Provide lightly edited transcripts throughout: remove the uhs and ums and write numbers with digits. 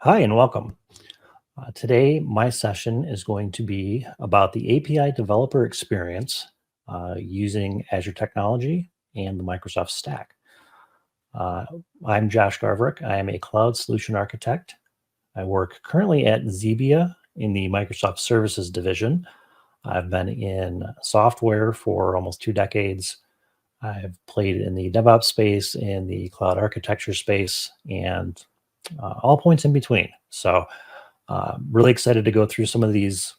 Hi and welcome. Today, my session is going to be about the API developer experience using Azure technology and the Microsoft stack. Uh, I'm Josh Garverick. I am a cloud solution architect. I work currently at Zebia in the Microsoft Services division. I've been in software for almost 2 decades. I've played in the DevOps space, in the cloud architecture space, and all points in between. So really excited to go through some of these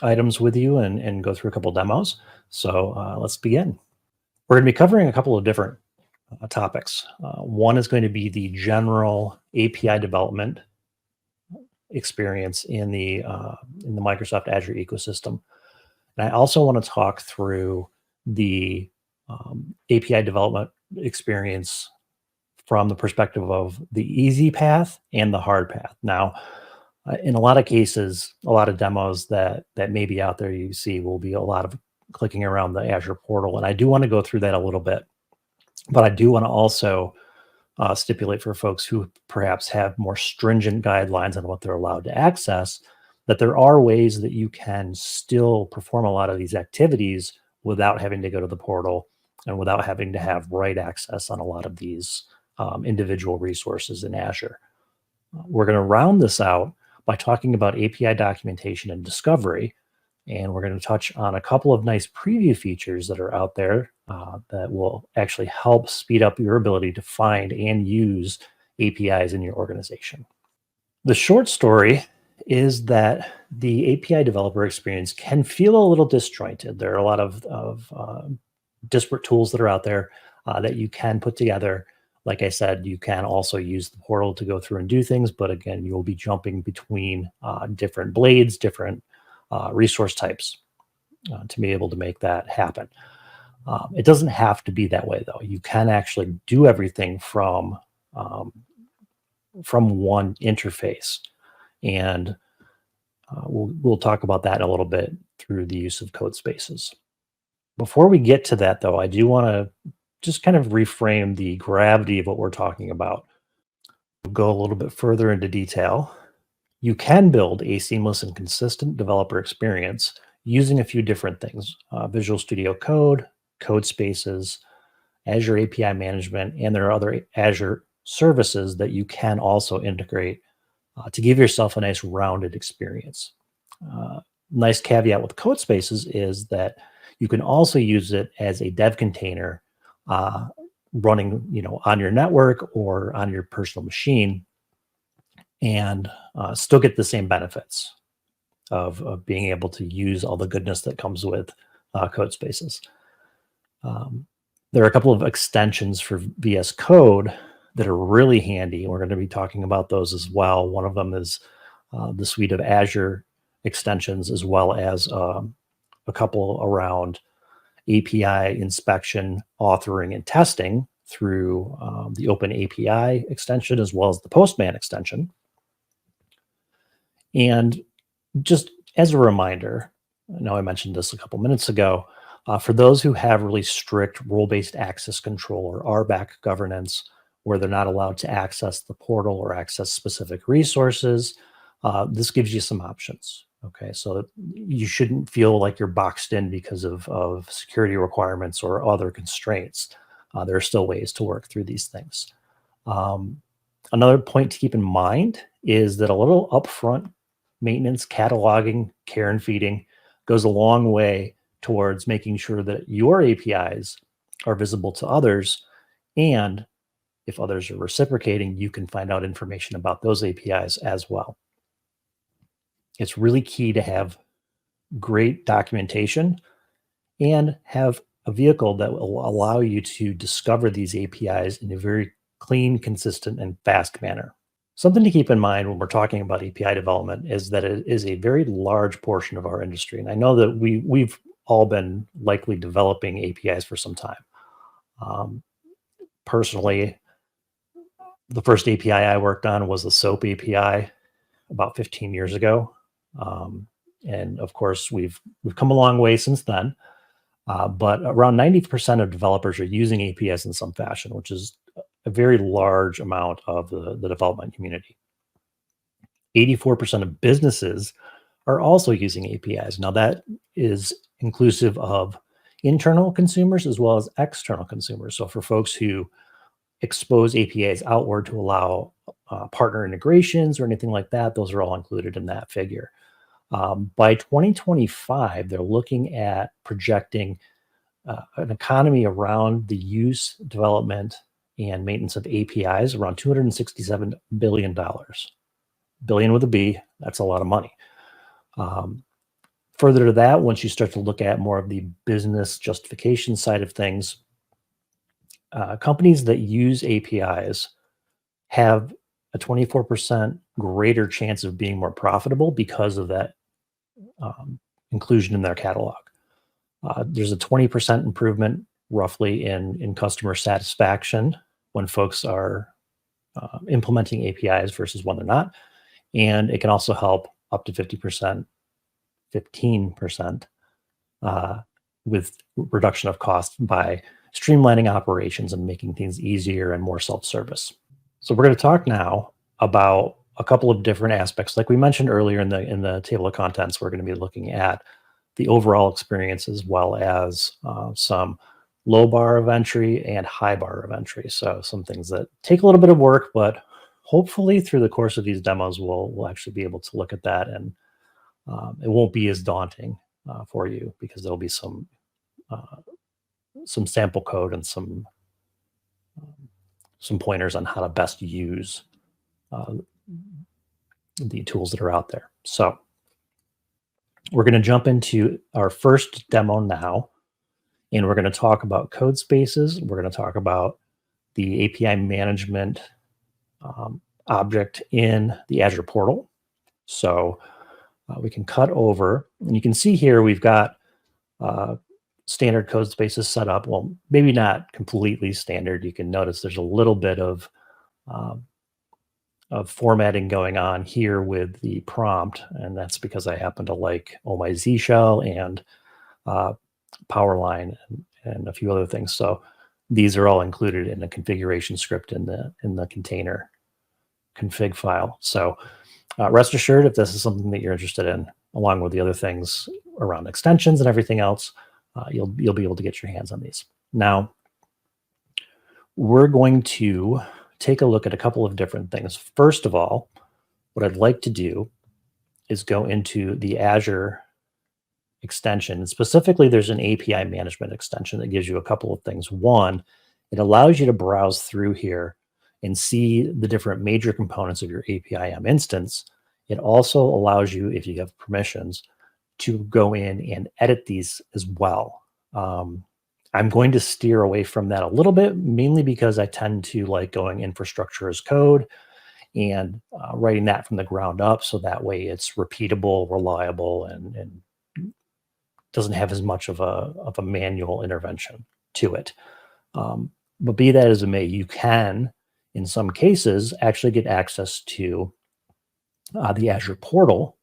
items with you and go through a couple demos. So let's begin. We're going to be covering a couple of different topics. One is going to be the general API development experience in the Microsoft Azure ecosystem. And I also want to talk through the API development experience from the perspective of the easy path and the hard path. Now, in a lot of cases, a lot of demos that may be out there you see will be a lot of clicking around the Azure portal, and I do want to go through that a little bit. But I do want to also stipulate for folks who perhaps have more stringent guidelines on what they're allowed to access, that there are ways that you can still perform a lot of these activities without having to go to the portal and without having to have write access on a lot of these individual resources in Azure. We're going to round this out by talking about API documentation and discovery. And we're going to touch on a couple of nice preview features that are out there that will actually help speed up your ability to find and use APIs in your organization. The short story is that the API developer experience can feel a little disjointed. There are a lot of disparate tools that are out there that you can put together. Like I said, you can also use the portal to go through and do things, but again, you'll be jumping between different blades, different resource types to be able to make that happen. It doesn't have to be that way, though. You can actually do everything from one interface, and we'll talk about that in a little bit through the use of code spaces. Before we get to that, though, I do want to just kind of reframe the gravity of what we're talking about. We'll go a little bit further into detail. You can build a seamless and consistent developer experience using a few different things: Visual Studio Code, code spaces, Azure API Management, and there are other Azure services that you can also integrate to give yourself a nice rounded experience. Nice caveat with code spaces is that you can also use it as a dev container running, on your network or on your personal machine, and still get the same benefits of being able to use all the goodness that comes with code spaces. There are a couple of extensions for VS Code that are really handy. We're going to be talking about those as well. One of them is the suite of Azure extensions, as well as a couple around API inspection, authoring, and testing through the OpenAPI extension, as well as the Postman extension. And just as a reminder, I know I mentioned this a couple minutes ago, for those who have really strict role-based access control or RBAC governance, where they're not allowed to access the portal or access specific resources, this gives you some options. Okay, so you shouldn't feel like you're boxed in because of security requirements or other constraints. There are still ways to work through these things. Another point to keep in mind is that a little upfront maintenance, cataloging, care and feeding goes a long way towards making sure that your APIs are visible to others. And if others are reciprocating, you can find out information about those APIs as well. It's really key to have great documentation and have a vehicle that will allow you to discover these APIs in a very clean, consistent, and fast manner. Something to keep in mind when we're talking about API development is that it is a very large portion of our industry. And I know that we've all been likely developing APIs for some time. Personally, the first API I worked on was the SOAP API about 15 years ago. And of course, we've come a long way since then. But around 90% of developers are using APIs in some fashion, which is a very large amount of the development community. 84% of businesses are also using APIs. Now that is inclusive of internal consumers as well as external consumers. So for folks who expose APIs outward to allow partner integrations or anything like that, those are all included in that figure. By 2025, they're looking at projecting an economy around the use, development, and maintenance of APIs around $267 billion. Billion with a B, that's a lot of money. Further to that, once you start to look at more of the business justification side of things, companies that use APIs have a 24% greater chance of being more profitable because of that inclusion in their catalog. There's a 20% improvement roughly in customer satisfaction when folks are implementing APIs versus when they're not. And it can also help up to 15% with reduction of cost by streamlining operations and making things easier and more self-service. So we're going to talk now about a couple of different aspects. Like we mentioned earlier in the table of contents, we're going to be looking at the overall experience as well as some low bar of entry and high bar of entry. So some things that take a little bit of work, but hopefully through the course of these demos, we'll actually be able to look at that, and it won't be as daunting for you because there'll be some sample code and some pointers on how to best use the tools that are out there. So we're going to jump into our first demo now, and we're going to talk about code spaces. We're going to talk about the API management object in the Azure portal. So we can cut over, and you can see here we've got standard code spaces set up. Well, maybe not completely standard. You can notice there's a little bit of formatting going on here with the prompt, and that's because I happen to like OMyZ shell and Powerline and a few other things. So these are all included in a configuration script in the container config file. So rest assured, if this is something that you're interested in, along with the other things around extensions and everything else, you'll be able to get your hands on these. Now, we're going to take a look at a couple of different things. First of all, what I'd like to do is go into the Azure extension. Specifically, there's an API management extension that gives you a couple of things. One, it allows you to browse through here and see the different major components of your APIM instance. It also allows you, if you have permissions, to go in and edit these as well. I'm going to steer away from that a little bit, mainly because I tend to like going infrastructure as code and writing that from the ground up, so that way it's repeatable, reliable, and doesn't have as much of a manual intervention to it. But be that as it may, you can, in some cases, actually get access to the Azure portal,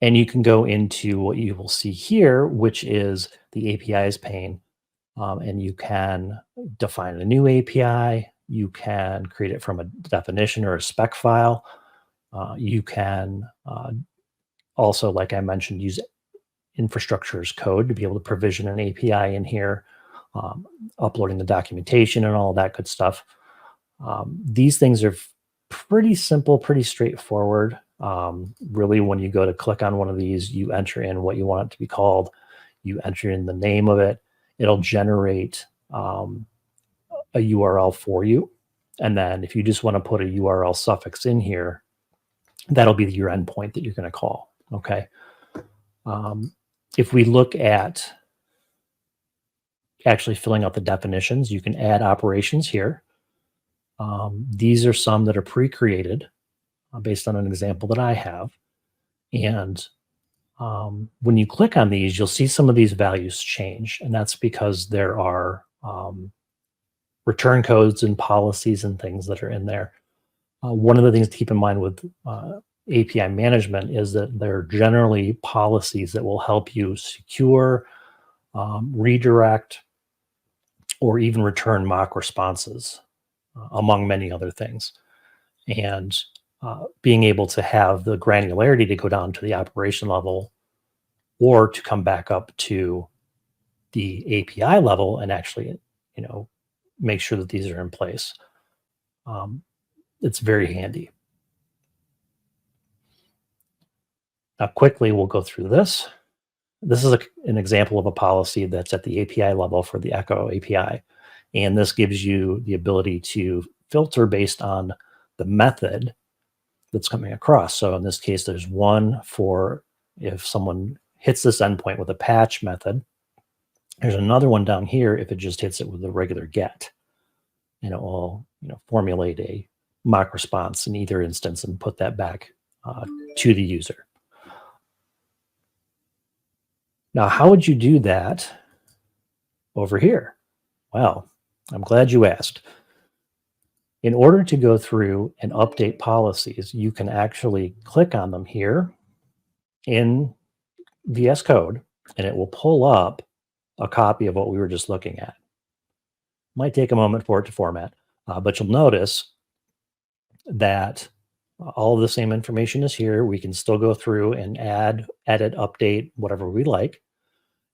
and you can go into what you will see here, which is the APIs pane, and you can define a new API. You can create it from a definition or a spec file. You can also, like I mentioned, use infrastructure as code to be able to provision an API in here, uploading the documentation and all that good stuff. These things are pretty simple, pretty straightforward. Really, when you go to click on one of these, you enter in what you want it to be called. You enter in the name of it. It'll generate a URL for you. And then if you just want to put a URL suffix in here, that'll be your endpoint that you're going to call. Okay. If we look at actually filling out the definitions, you can add operations here. These are some that are pre-created based on an example that I have. And when you click on these, you'll see some of these values change. And that's because there are return codes and policies and things that are in there. One of the things to keep in mind with API management is that there are generally policies that will help you secure, redirect, or even return mock responses, among many other things. And being able to have the granularity to go down to the operation level or to come back up to the API level and actually, make sure that these are in place. It's very handy. Now, quickly, we'll go through this. This is an example of a policy that's at the API level for the Echo API. And this gives you the ability to filter based on the method that's coming across. So in this case, there's one for if someone hits this endpoint with a patch method. There's another one down here if it just hits it with a regular get. And it will formulate a mock response in either instance and put that back to the user. Now, how would you do that over here? Well, I'm glad you asked. In order to go through and update policies, you can actually click on them here in VS Code, and it will pull up a copy of what we were just looking at. Might take a moment for it to format, but you'll notice that all of the same information is here. We can still go through and add, edit, update, whatever we like.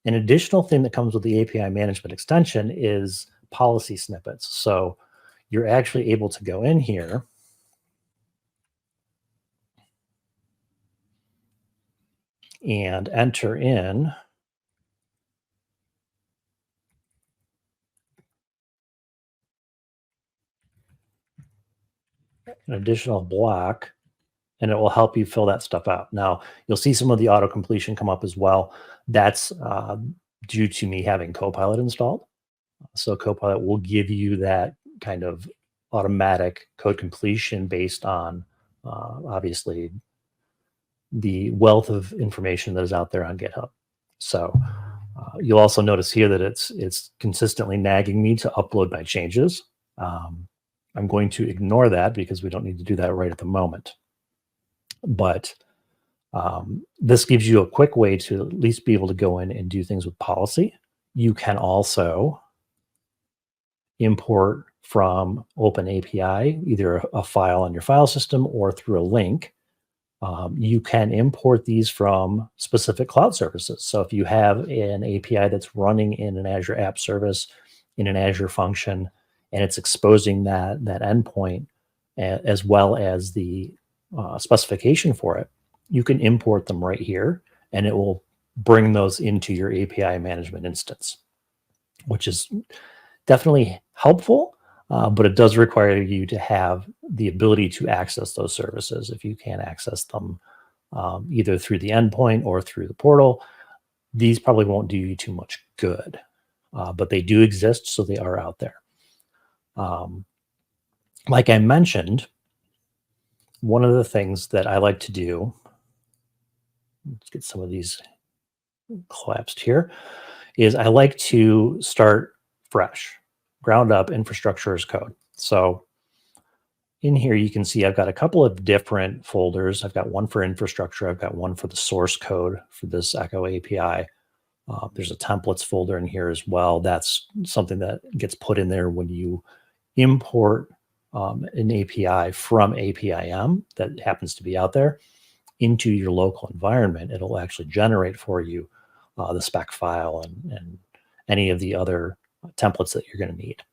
An additional thing that comes with the API management extension is policy snippets. So you're actually able to go in here and enter in an additional block, and it will help you fill that stuff out. Now, you'll see some of the auto completion come up as well. That's due to me having Copilot installed. So Copilot will give you that kind of automatic code completion based on, obviously, the wealth of information that is out there on GitHub. So you'll also notice here that it's consistently nagging me to upload my changes. I'm going to ignore that because we don't need to do that right at the moment. But this gives you a quick way to at least be able to go in and do things with policy. You can also import from OpenAPI, either a file on your file system or through a link. You can import these from specific cloud services. So if you have an API that's running in an Azure App Service, in an Azure function, and it's exposing that endpoint as well as the specification for it, you can import them right here, and it will bring those into your API management instance, which is definitely helpful, but it does require you to have the ability to access those services. If you can't access them either through the endpoint or through the portal, these probably won't do you too much good, but they do exist, so they are out there. Like I mentioned, one of the things that I like to do, let's get some of these collapsed here, is I like to start fresh, ground up infrastructure as code. So in here, you can see I've got a couple of different folders. I've got one for infrastructure. I've got one for the source code for this Echo API. There's a templates folder in here as well. That's something that gets put in there when you import an API from APIM that happens to be out there into your local environment. It'll actually generate for you the spec file and any of the other templates that you're going to need.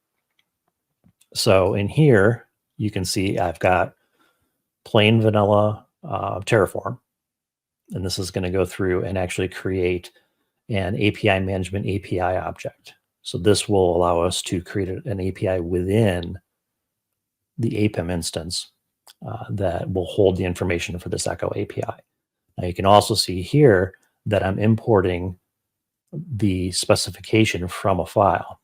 So in here, you can see I've got plain vanilla Terraform, and this is going to go through and actually create an API management API object. So this will allow us to create an API within the APIM instance that will hold the information for this Echo API. Now you can also see here that I'm importing the specification from a file,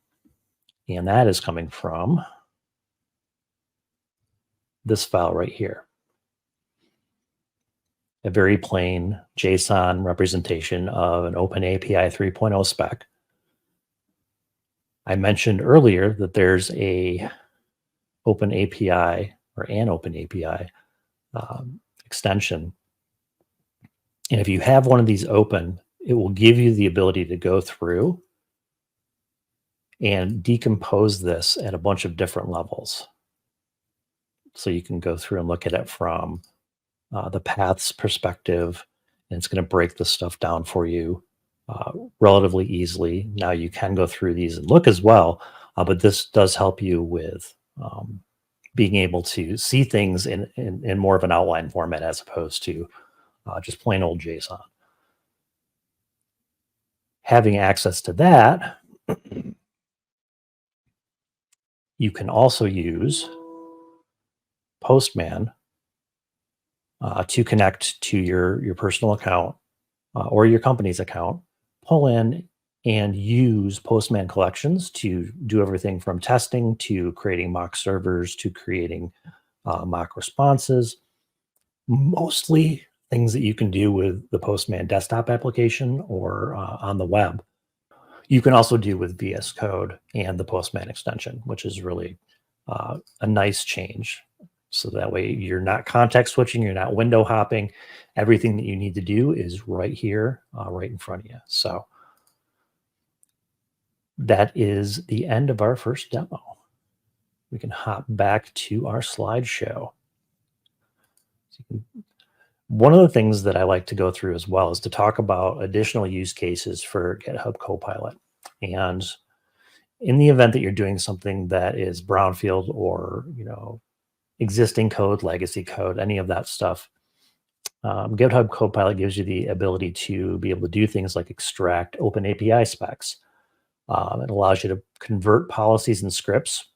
and that is coming from this file right here. A very plain JSON representation of an OpenAPI 3.0 spec. I mentioned earlier that there's a OpenAPI or an OpenAPI extension. And if you have one of these open, it will give you the ability to go through and decompose this at a bunch of different levels. So you can go through and look at it from the paths perspective, and it's going to break this stuff down for you relatively easily. Now you can go through these and look as well, but this does help you with being able to see things in more of an outline format as opposed to just plain old JSON. Having access to that, you can also use Postman to connect to your personal account or your company's account, pull in and use Postman collections to do everything from testing to creating mock servers to creating mock responses. Mostly things that you can do with the Postman desktop application or on the web. You can also do with VS Code and the Postman extension, which is really a nice change. So that way you're not context switching, you're not window hopping. Everything that you need to do is right here, right in front of you. So that is the end of our first demo. We can hop back to our slideshow. One of the things that I like to go through as well is to talk about additional use cases for GitHub Copilot. And in the event that you're doing something that is brownfield or, existing code, legacy code, any of that stuff, GitHub Copilot gives you the ability to be able to do things like extract OpenAPI specs. It allows you to convert policies and scripts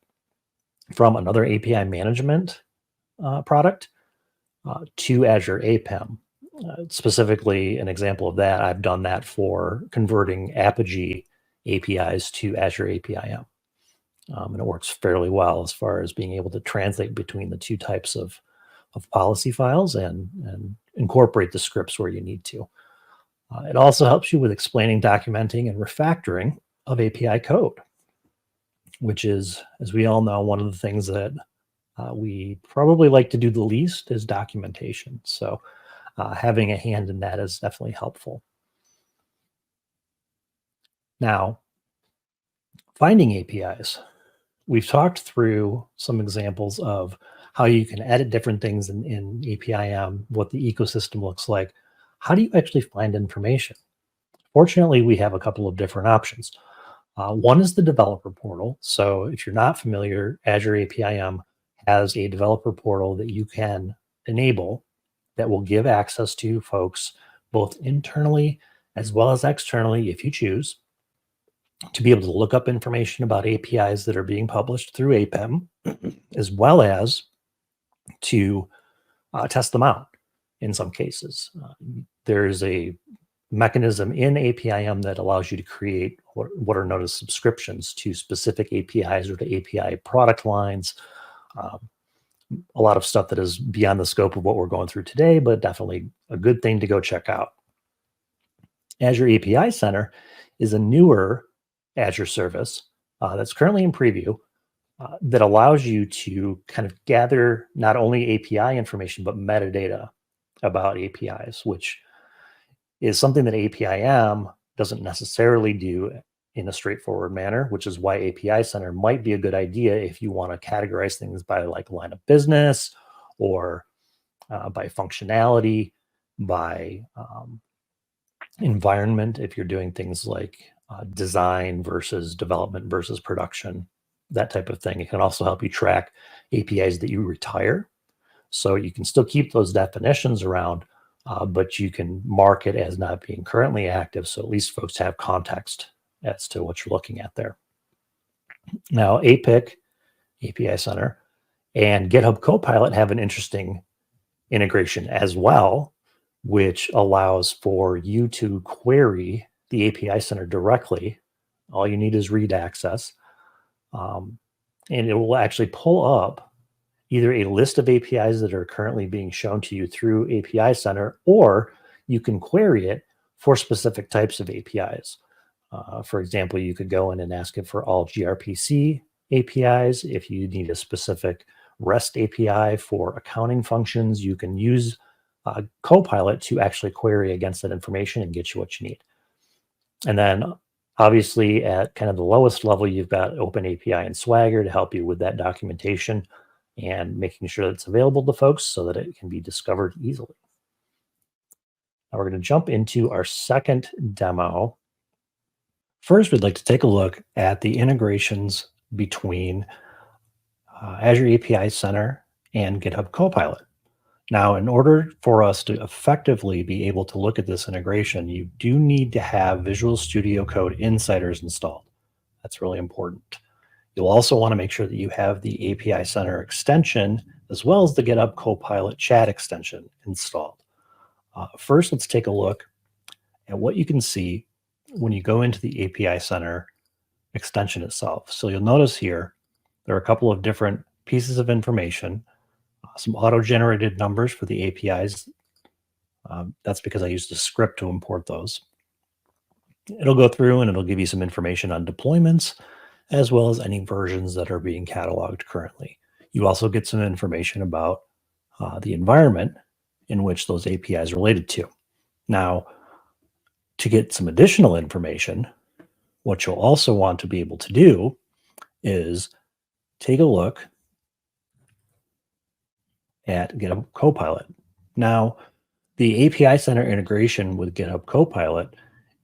from another API management product to Azure APIM. Specifically, an example of that, I've done that for converting Apigee APIs to Azure APIM. And it works fairly well as far as being able to translate between the two types of policy files and incorporate the scripts where you need to. It also helps you with explaining, documenting, and refactoring of API code, which is, as we all know, one of the things that we probably like to do the least is documentation. So having a hand in that is definitely helpful. Now, finding APIs. We've talked through some examples of how you can edit different things in APIM, what the ecosystem looks like. How do you actually find information? Fortunately, we have a couple of different options. One is the developer portal. So if you're not familiar, Azure APIM has a developer portal that you can enable that will give access to folks both internally as well as externally, if you choose, to be able to look up information about APIs that are being published through APIM, as well as to test them out in some cases. There's a mechanism in APIM that allows you to create what are known as subscriptions to specific APIs or to API product lines. A lot of stuff that is beyond the scope of what we're going through today, but definitely a good thing to go check out. Azure API Center is a newer Azure service that's currently in preview that allows you to kind of gather not only API information, but metadata about APIs, which is something that APIM doesn't necessarily do in a straightforward manner, which is why API Center might be a good idea if you want to categorize things by like line of business or by functionality, by environment, if you're doing things like design versus development versus production, that type of thing. It can also help you track APIs that you retire. So you can still keep those definitions around, but you can mark it as not being currently active. So at least folks have context as to what you're looking at there. Now, API Center, and GitHub Copilot have an interesting integration as well, which allows for you to query the API Center directly. All you need is read access. And it will actually pull up either a list of APIs that are currently being shown to you through API Center, or you can query it for specific types of APIs. For example, you could go in and ask it for all gRPC APIs. If you need a specific REST API for accounting functions, you can use Copilot to actually query against that information and get you what you need. And then obviously at kind of the lowest level, you've got OpenAPI and Swagger to help you with that documentation. and making sure that it's available to folks so that it can be discovered easily. Now we're going to jump into our second demo. First, we'd like to take a look at the integrations between Azure API Center and GitHub Copilot. Now, in order for us to effectively be able to look at this integration, you do need to have Visual Studio Code Insiders installed. That's really important. You'll also want to make sure that you have the API Center extension as well as the GitHub Copilot chat extension installed. First, let's take a look at what you can see when you go into the API Center extension itself. So you'll notice here, there are a couple of different pieces of information, some auto-generated numbers for the APIs. That's because I used a script to import those. It'll go through and it'll give you some information on deployments, as well as any versions that are being cataloged currently. You also get some information about the environment in which those APIs are related to. Now, to get some additional information, what you'll also want to be able to do is take a look at GitHub Copilot. Now, the API Center integration with GitHub Copilot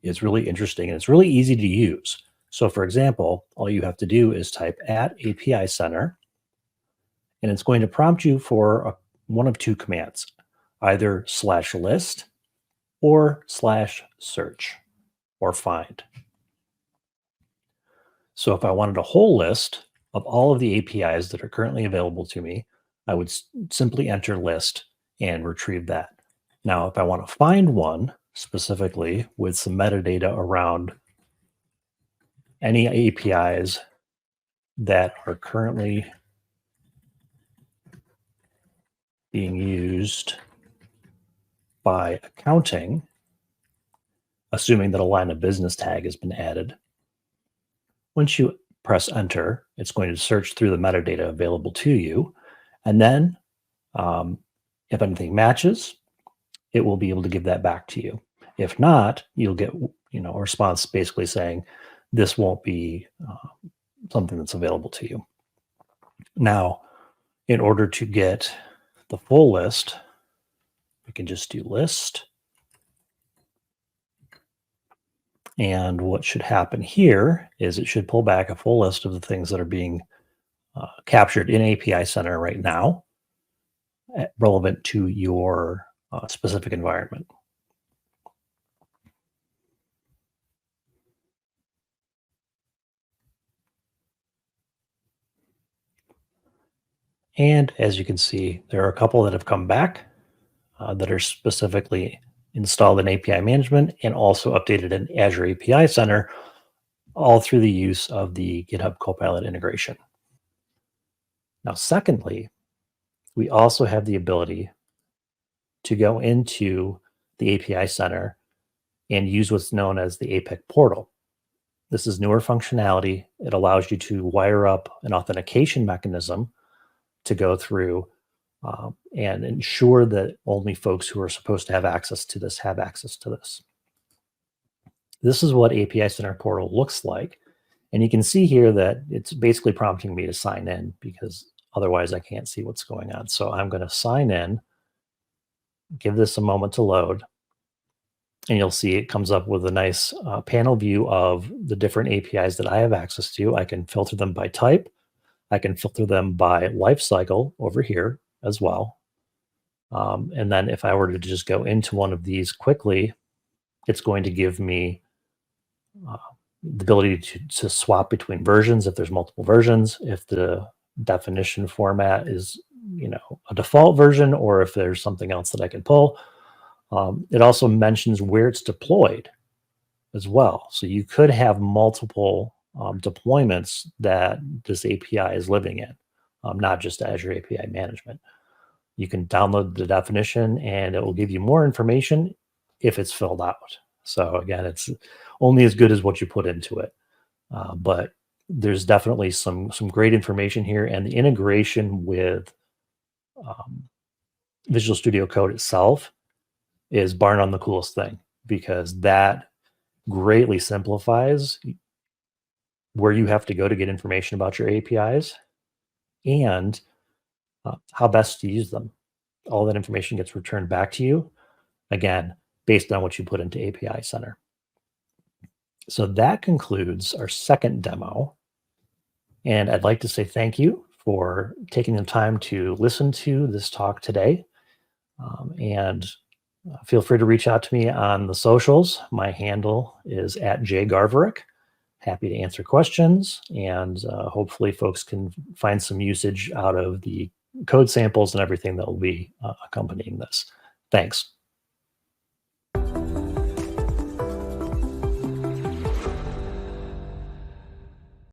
is really interesting and it's really easy to use. So for example, all you have to do is type @API Center, and it's going to prompt you for one of two commands, either /list or /search or find. So if I wanted a whole list of all of the APIs that are currently available to me, I would simply enter list and retrieve that. Now, if I want to find one specifically with some metadata around any APIs that are currently being used by accounting, assuming that a line of business tag has been added, once you press enter, it's going to search through the metadata available to you. And then if anything matches, it will be able to give that back to you. If not, you'll get a response basically saying this won't be something that's available to you. Now, in order to get the full list, we can just do list. And what should happen here is it should pull back a full list of the things that are being captured in API Center right now, relevant to your specific environment. And as you can see, there are a couple that have come back that are specifically installed in API Management and also updated in Azure API Center, all through the use of the GitHub Copilot integration. Now, secondly, we also have the ability to go into the API Center and use what's known as the APIC portal. This is newer functionality. It allows you to wire up an authentication mechanism to go through and ensure that only folks who are supposed to have access to this have access to this. This is what API Center portal looks like. And you can see here that it's basically prompting me to sign in because otherwise I can't see what's going on. So I'm going to sign in, give this a moment to load, and you'll see it comes up with a nice panel view of the different APIs that I have access to. I can filter them by type. I can filter them by lifecycle over here as well. And then if I were to just go into one of these quickly, it's going to give me the ability to swap between versions if there's multiple versions, if the definition format is a default version, or if there's something else that I can pull. It also mentions where it's deployed as well. So you could have multiple deployments that this API is living in, not just Azure API Management. You can download the definition and it will give you more information if it's filled out. So again, it's only as good as what you put into it. But there's definitely some great information here, and the integration with Visual Studio Code itself is bar none the coolest thing, because that greatly simplifies where you have to go to get information about your APIs, and how best to use them. All that information gets returned back to you, again, based on what you put into API Center. So that concludes our second demo. And I'd like to say thank you for taking the time to listen to this talk today. And feel free to reach out to me on the socials. My handle is @jgarverick. Happy to answer questions, and hopefully folks can find some usage out of the code samples and everything that will be accompanying this. Thanks.